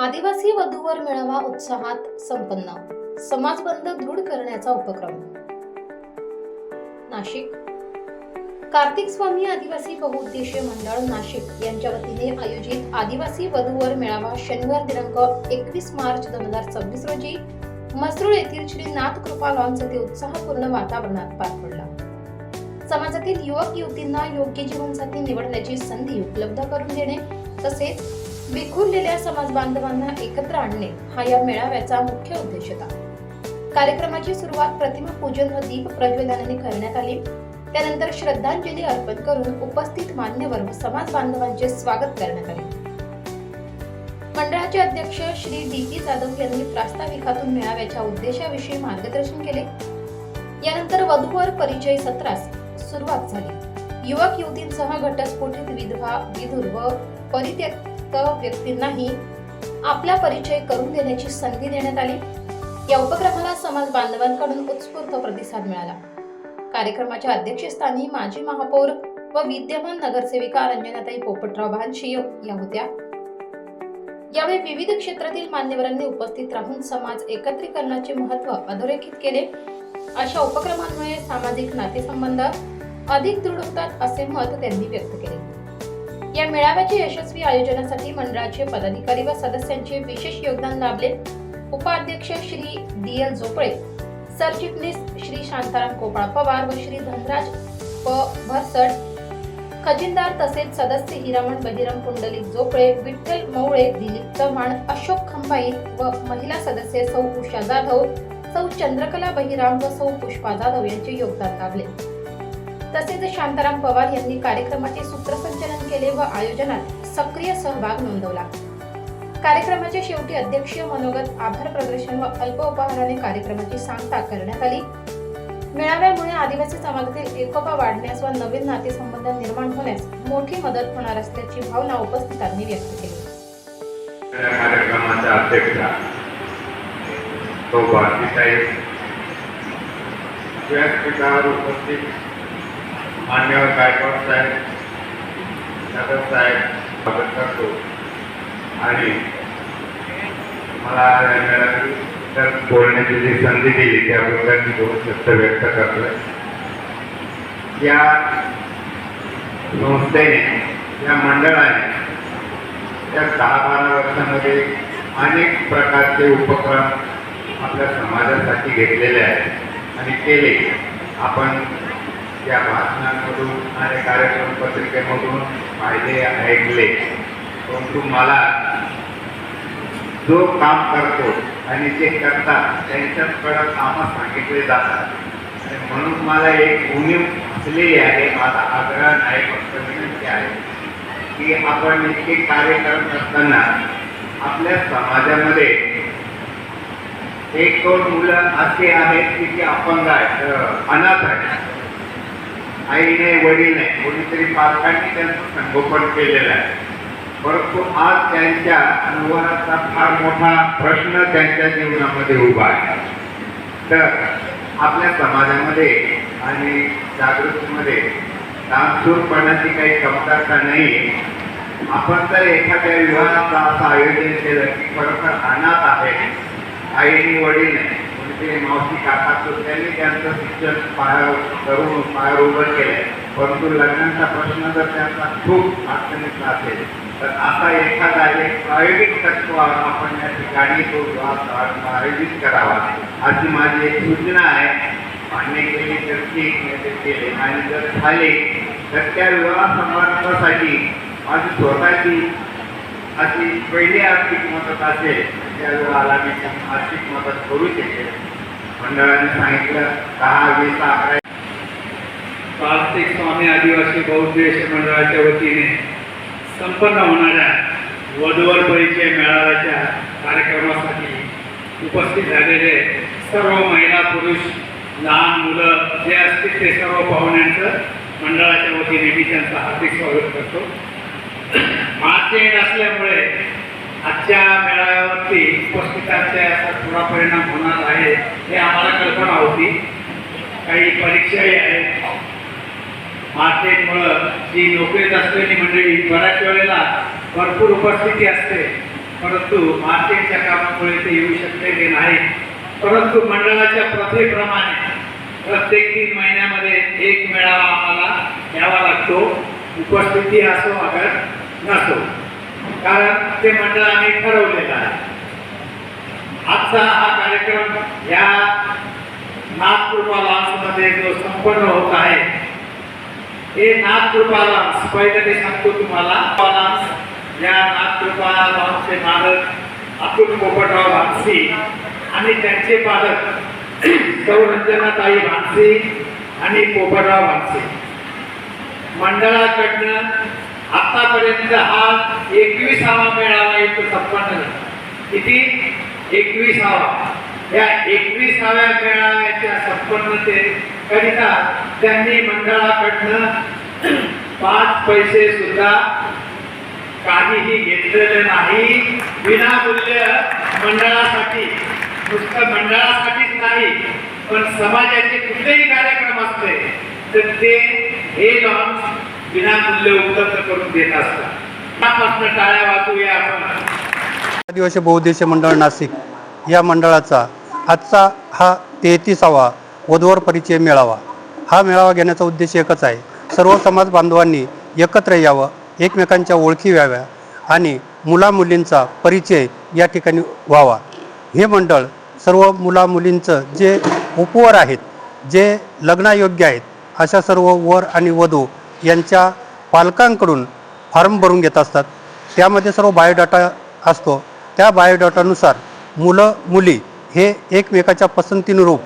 आदिवासी वधूवर मेळावा उत्साहात संपन्न. समाजबंध दृढ करण्याचा उपक्रम. नाशिक. कार्तिक स्वामी आदिवासी बहुउद्देशीय मंडळ नाशिक यांच्या वतीने आयोजित आदिवासी वधूवर मेळावा शनिवार दिनांक 21 मार्च 2026 रोजी मसरूळ येथील श्री नाथकृपा लॉन्स येथे उत्साहपूर्ण वातावरणात पार पडला. समाजातील युवक युवतींना योग्य जीवनसाथी निवडण्याची संधी उपलब्ध करून देणे तसेच विखुरलेल्या समाज बांधवांना एकत्र आणणे हा या मेळाव्याचा मुख्य उद्देश होता. कार्यक्रमाची सुरुवात प्रतिमा पूजन व दीप प्रज्वलनाने करण्यात आली. त्यानंतर श्रद्धांजली अर्पण करून उपस्थित मान्यवर व समाज बांधवांचे स्वागत करण्यात आले. मंडळाचे अध्यक्ष श्री डी जाधव यांनी प्रास्ताविकातून मेळाव्याच्या उद्देशाविषयी मार्गदर्शन केले. यानंतर वधूवर परिचय सत्रास सुरुवात झाली. युवक युवतींसह घटस्फोटित विधवा विधुर व परित्यक्त व्यक्तींनाही आपला परिचय करून देण्याची संधी देण्यात आली. या उपक्रमाला समाज बांधवांकडून उत्स्फूर्त प्रतिसाद मिळाला. कार्यक्रमाच्या अध्यक्षस्थानी माजी महापौर व विद्यमान नगरसेविका रंजनाताई पोपटराव भानशी या होत्या. यावेळी विविध क्षेत्रातील मान्यवरांनी उपस्थित राहून समाज एकत्रीकरणाचे महत्त्व अधोरेखित केले. अशा उपक्रमांमुळे सामाजिक नातेसंबंध अधिक दृढ होतात असे मत त्यांनी व्यक्त केले. या मेळाव्याच्या यशस्वी आयोजनासाठी मंडळाचे पदाधिकारी व सदस्यांचे विशेष योगदान लाभले. उपाध्यक्ष श्री डी.एल. झोपळे, सरचिटणीस श्री शांताराम गोपाळ पवार व श्री धनराज भरसड, खजिनदार तसेच सदस्य हिरामण बहिरम पुंडलिक झोपळे, विठ्ठल मवळे, दिलीप चव्हाण, अशोक खंबाई व महिला सदस्य सौ उषा जाधव, सौ चंद्रकला बहिराम व सौ पुष्पा जाधव यांचे योगदान लाभले. तसेच शांताराम पवार यांनी कार्यक्रमाचे सूत्रसंचालन केले व आयोजनात सक्रिय सहभाग नोंदवला. कार्यक्रमाच्या शेवटी अध्यक्षीय मनोगत, आभार प्रदर्शन व अल्प उपहाराने कार्यक्रमाची सांगता करण्यात आली. मेळाव्यामुळे आदिवासी समाजातील एकोपा वाढण्यास व नवीन नातेसंबंध निर्माण होण्यास मोठी मदत होणार असल्याची भावना उपस्थितांनी व्यक्त केली. कार्यक्रमाच्या अध्यक्षा व्यासपीठावर उपस्थित मान्यवर गायकवाड साहेब, जाधव साहेब स्वागत करतो आणि मला बोलण्याची जी संधी दिली त्याबद्दल मी 2 शब्द व्यक्त करतोय. या संस्थेने, या मंडळाने या 10-12 वर्षांमध्ये अनेक प्रकारचे उपक्रम आपल्या समाजासाठी घेतलेले आहेत आणि केले. आपण या भाषणांमधून आणि कार्यक्रम पत्रिकेमधून पाहिले, ऐकले. परंतु मला जो काम करतो आणि जे करतात त्यांच्याकडं कामं सांगितले जातात आणि म्हणून मला एक उणीव असलेली आहे. माझा आग्रह नाही, फक्त विनंती आहे की आपण इतके कार्य करत असताना आपल्या समाजामध्ये 1-2 मुलं असे आहेत की जे अपंग आहेत, अनाथ आहेत. आई नाही, वडील नाही, कोणीतरी पालकांनी त्यांचं संगोपन केलेलं आहे. परंतु आज त्यांच्या अनुवादाचा फार मोठा प्रश्न त्यांच्या जीवनामध्ये उभा आहे. तर आपल्या समाजामध्ये आणि जागृतीमध्ये दानशूरपणाची काही कमतरता नाही. आपण जर एखाद्या विवाहाचं असं आयोजन केलं की खरोखर अनाथ आहे, आईने वडील नाही, कोणीतरी मावशी काका, तर त्यांनी त्यांचं शिक्षण पायावर उभं केलंय. परंतु लग्नाचा प्रश्न जर त्यांचा खूप अडचणीचा असेल तर असा एखादा एक प्रायोगिक तत्व आपण या ठिकाणी तो आयोजित करावा अशी माझी एक सूचना आहे. मान्य केली तर ठीक, केले आणि जर झाले तर त्या विवाह समारंभासाठी माझी स्वतःची अशी पहिली आर्थिक मदत असेल त्या विवाहाला मी आर्थिक मदत करू शकेल. मंडळाने सांगितलं 10, 20, 11. कार्तिक स्वामी आदिवासी बहुउद्देशीय मंडळाच्या वतीने संपन्न होणाऱ्या वधूवर परिचय मेळाव्याच्या कार्यक्रमासाठी उपस्थित झालेले सर्व महिला, पुरुष, लहान मुलं जे असतील ते सर्व पाहुण्यांचं मंडळाच्या वतीने मी त्यांचं हार्दिक स्वागत करतो. मार्च एंड असल्यामुळे आजच्या मेळाव्यावरती उपस्थितांचा असा थोडा परिणाम होणार आहे हे आम्हाला कल्पना होती. काही परीक्षाही आहेत. मार्च एंडमुळं जी नोकरीत असलेली मंडळी बऱ्याच वेळेला भरपूर उपस्थिती असते परंतु मार्केटच्या कामामुळे ते येऊ शकलेले नाही. परंतु मंडळाच्या प्रथेप्रमाणे प्रत्येक 3 महिन्यामध्ये एक मेळावा आम्हाला घ्यावा लागतो, उपस्थिती असो अगर नसो, कारण ते मंडळाने ठरवलेलं आहे. आजचा हा कार्यक्रम या नाथकृपा लॉन्समध्ये जो संपन्न होत आहे, हे नाथकृपा लॉन्स पहिलं ते सांगतो तुम्हाला. लॉन्स या नाथकृपा लॉन्सचे मालक अतुल पोपटराव भानसी आणि त्यांचे पालक सौरंजनाताई भानसी आणि पोपटराव भानसी. मंडळाकडनं आतापर्यंत हा 21वा मेळावा इथं संपन्न झाला. किती? 21वा. या 21व्या मेळाव्याच्या संपन्नतेकरिता त्यांनी मंडळाकडनं 5 पैसे सुद्धा काहीही घेतलेलं नाही. विनामूल्य मंडळासाठी, नुसतं मंडळासाठीच नाही पण समाजाचे कुठलेही कार्यक्रम असते तर ते हे लॉन्स विनामूल्य उपलब्ध करून देत असतात. त्यापासून टाळ्या वाजवूया आपण. आदिवासी बहुउद्देशीय मंडळ नाशिक या मंडळाचा आजचा हा 33वा वधूवर परिचय मेळावा. हा मेळावा घेण्याचा उद्देश एकच आहे, सर्व समाज बांधवांनी एकत्र यावं, एकमेकांच्या ओळखी व्हाव्या आणि मुलामुलींचा परिचय या ठिकाणी व्हावा. हे मंडळ सर्व मुलामुलींचं जे उपवर आहेत, जे लग्नायोग्य आहेत, अशा सर्व वर आणि वधू यांच्या पालकांकडून फॉर्म भरून घेत असतात. त्यामध्ये सर्व बायोडाटा असतो. त्या बायोडाटानुसार मुलं मुली हे एकमेकाच्या पसंतीनुरूप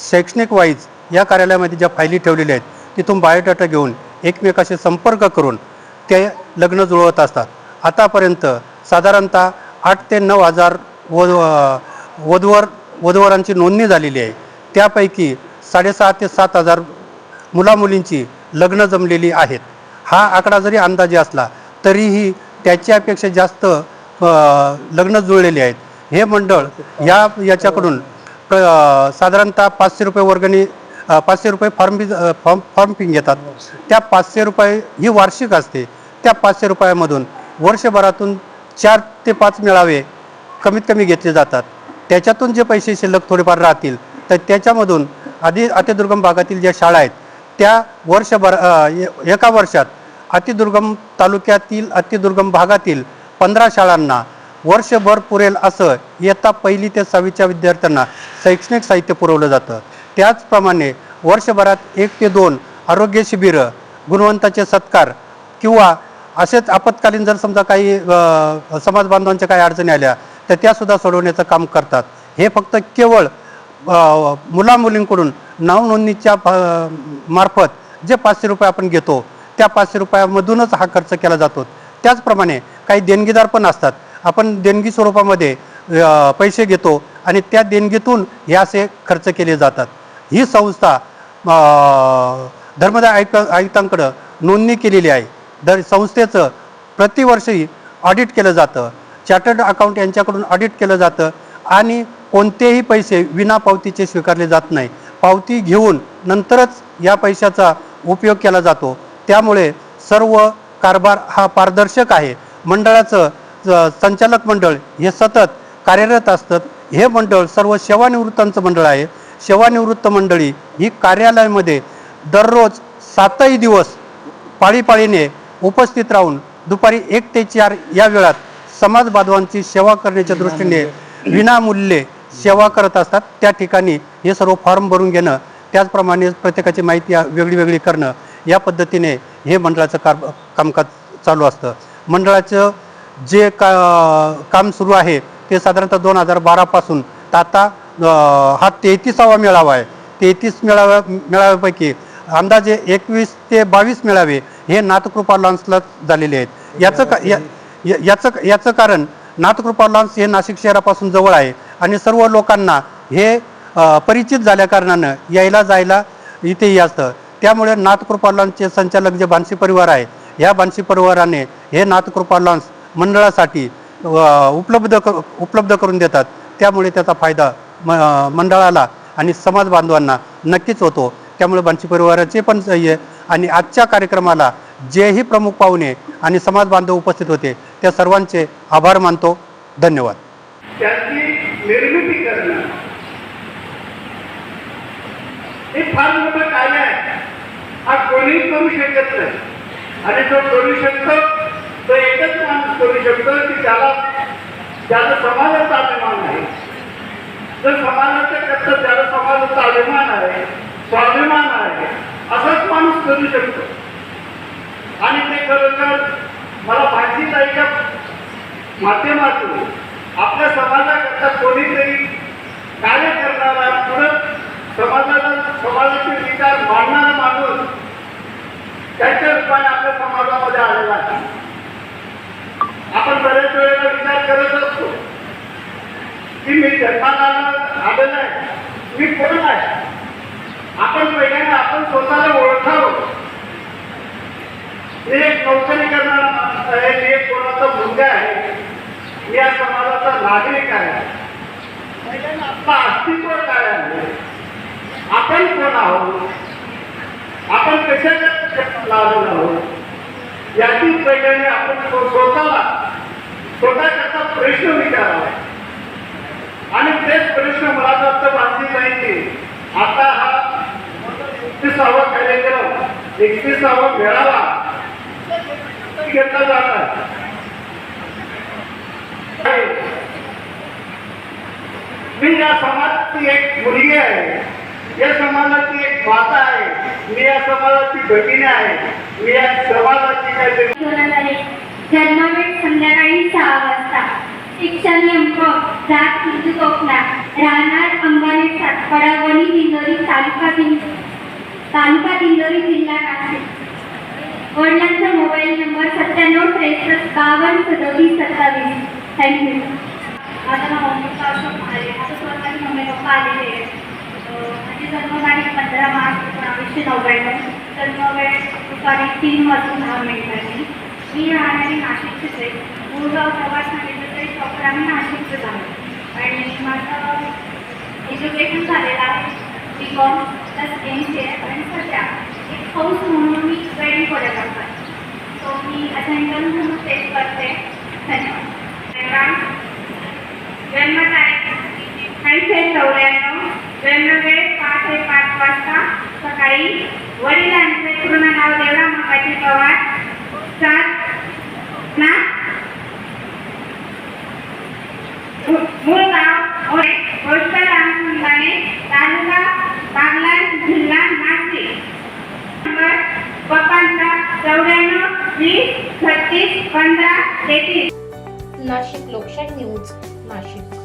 शैक्षणिक वाईज या कार्यालयामध्ये ज्या फायली ठेवलेल्या आहेत तिथून बायोडाटा घेऊन एकमेकाशी संपर्क करून ते लग्न जुळवत असतात. आतापर्यंत साधारणतः 8 ते 9 हजार वधूवरांची नोंदणी झालेली आहे. त्यापैकी 6.5 ते 7 हजार मुलामुलींची लग्न जमलेली आहेत. हा आकडा जरी अंदाजे असला तरीही त्याच्यापेक्षा जास्त लग्न जुळलेले आहेत. हे मंडळ याच्याकडून साधारणतः 500 रुपये वर्गणी, 500 रुपये फॉर्म फी घेतात. त्या 500 रुपये ही वार्षिक असते. त्या 500 रुपयामधून वर्षभरातून 4 ते 5 मेळावे कमीत कमी घेतले जातात. त्याच्यातून जे पैसे शिल्लक थोडेफार राहतील तर त्याच्यामधून अतिदुर्गम भागातील ज्या शाळा आहेत त्या एका वर्षात अतिदुर्गम तालुक्यातील अतिदुर्गम भागातील 15 शाळांना वर्षभर पुरेल असं इयत्ता 1ली ते 6वीच्या विद्यार्थ्यांना शैक्षणिक साहित्य पुरवलं जातं. त्याचप्रमाणे वर्षभरात 1 ते 2 आरोग्य शिबिरं, गुणवंताचे सत्कार किंवा असेच आपत्कालीन जर समजा काही समाज बांधवांच्या काही अडचणी आल्या तर त्यासुद्धा सोडवण्याचं काम करतात. हे फक्त केवळ मुलामुलींकडून नावनोंदणीच्या मार्फत जे 500 रुपये आपण घेतो त्या 500 रुपयामधूनच हा खर्च केला जातो. त्याचप्रमाणे काही देणगीदार पण असतात. आपण देणगी स्वरूपामध्ये पैसे घेतो आणि त्या देणगीतून हे असे खर्च केले जातात. ही संस्था धर्मदाय आयुक्तांकडं नोंदणी केलेली आहे. संस्थेचं प्रतिवर्षी ऑडिट केलं जातं. चार्टर्ड अकाउंट यांच्याकडून ऑडिट केलं जातं आणि कोणतेही पैसे विना पावतीचे स्वीकारले जात नाही. पावती घेऊन नंतरच या पैशाचा उपयोग केला जातो. त्यामुळे सर्व कारभार हा पारदर्शक आहे. मंडळाचं संचालक मंडळ हे सतत कार्यरत असतात. हे मंडळ सर्व सेवानिवृत्तांचं मंडळ आहे. सेवानिवृत्त मंडळी ही कार्यालयामध्ये दररोज 7ही दिवस पाळीपाळीने उपस्थित राहून दुपारी 1 ते 4 या वेळात समाज बांधवांची सेवा करण्याच्या दृष्टीने विनामूल्य सेवा करत असतात. त्या ठिकाणी हे सर्व फॉर्म भरून घेणं, त्याचप्रमाणे प्रत्येकाची माहिती वेगळी वेगळी करणं, या पद्धतीने हे मंडळाचं कामकाज चालू असतं. मंडळाचं जे काम सुरू आहे ते साधारणतः 2012 पासून आता हा 33वा मेळावा आहे. 33 मेळाव्यापैकी अंदाजे 21 ते 22 मेळावे हे नाथकृपा लॉन्सला झालेले आहेत. याचं कारण नाथकृपा लॉन्स हे नाशिक शहरापासून जवळ आहे आणि सर्व लोकांना हे परिचित झाल्या कारणानं यायला जायला इथेही असतं. त्यामुळे नाथकृपा लॉन्सचे संचालक जे भानसी परिवार आहे, या भानसी परिवाराने हे नाथकृपा लॉन्स मंडळासाठी उपलब्ध करून देतात. त्यामुळे त्याचा फायदा मंडळाला आणि समाज बांधवांना नक्कीच होतो. त्यामुळे भानसी परिवाराचे पण आहे. आणि आजच्या कार्यक्रमाला जेही प्रमुख पाहुणे आणि समाज बांधव उपस्थित होते त्या सर्वांचे आभार मानतो. धन्यवाद. त्यांची निर्मिती करणं हे फार मोठं कार्य आहे. हा कोणीही करू शकत नाही. आणि जो करू शकतो तो एकच माणूस करू शकतो की ज्याला समाजाचा अभिमान आहे. जर समाजाचं करतं ज्याला समाजाचा अभिमान आहे, स्वाभिमान आहे, असाच माणूस करू शकतो. आणि ते खरोखर मला भाजीताईच्या माध्यमातून आपल्या समाजाकरता कोणीतरी कार्य करणारा, पुढं समाजाचे विचार मांडणारा माणूस त्याच्या रूपाने आपल्या समाजामध्ये आलेला आहे. आपण बऱ्याच वेळेला विचार करत असतो की मी जन्माला आलेला आहे, मी कोण आहे. आपण पहिल्यांदा आपण स्वतःला ओळखावं. मी एक नोकरी करणारा माणूस आहे, मी एक कोणाचा मुलगा आहे, मी या समाजाचा नागरिक आहे. पहिल्यांदा आपलं अस्तित्व काय आहे, आपण कोण आहोत, आपण कशाला आलेलो आहोत, याची पहिल्याने आपण स्वतःकरता प्रश्न विचारावा. आणि तेच प्रश्न मला वाटतं भाजीताईंनी आता हा 31वा कार्यक्रम, 31वा मेळावा घेतला जात आहे. मी या समाजाची एक मुलगी आहे, या समाजाची एक माता आहे, मी या समाजाची भगिनी आहे, मी या समाजाची काहीतरी. जन्मवेळ संध्याकाळी 6 वाजता. शिक्षण नेमक जात हिंदू कोकणा, राहणार अंबारी सातपाडा, वणी दिंडोरी, तालुका दिंडोरी, जिल्हा नाशिक. वडिलांचा मोबाईल नंबर 9763 52 37 27. थँक्यू. माझं नाव अमृता अशोक आले. आता स्वतःची मम्मी पप्पा आलेले आहेत. माझी जन्मतारीख 15 मार्च 1999. जन्मवेळ दुपारी 3:10. मी राहणारी नाशिकचीच आहे. मूळगाव प्रवास सांगितलं तरी प्रॉपर आम्ही नाशिकचंच आहे. आणि माझं एज्युकेशन झालेलं आहे BCom प्लस MCA. आणि सध्या एक हाऊस म्हणून मी वेडिंग कोरिओग्राफर आहे. सो मी असेंडल म्हणून टेस्ट करते. धन्यवाद. जन्मतारीख 1994. जन्मवेळ 5:05 वाजता सकाळी. वडिलांचे पूर्ण नाव देवराम माकाजी पवार. 7 ना मूळ गाव गोष्ट रामसंदाने, तालुका बागलाण, जिल्हा नाशिक. नंबर पप्पांचा 94 20 36 15 33. नाशिक लोकशाही न्यूज नाशिक.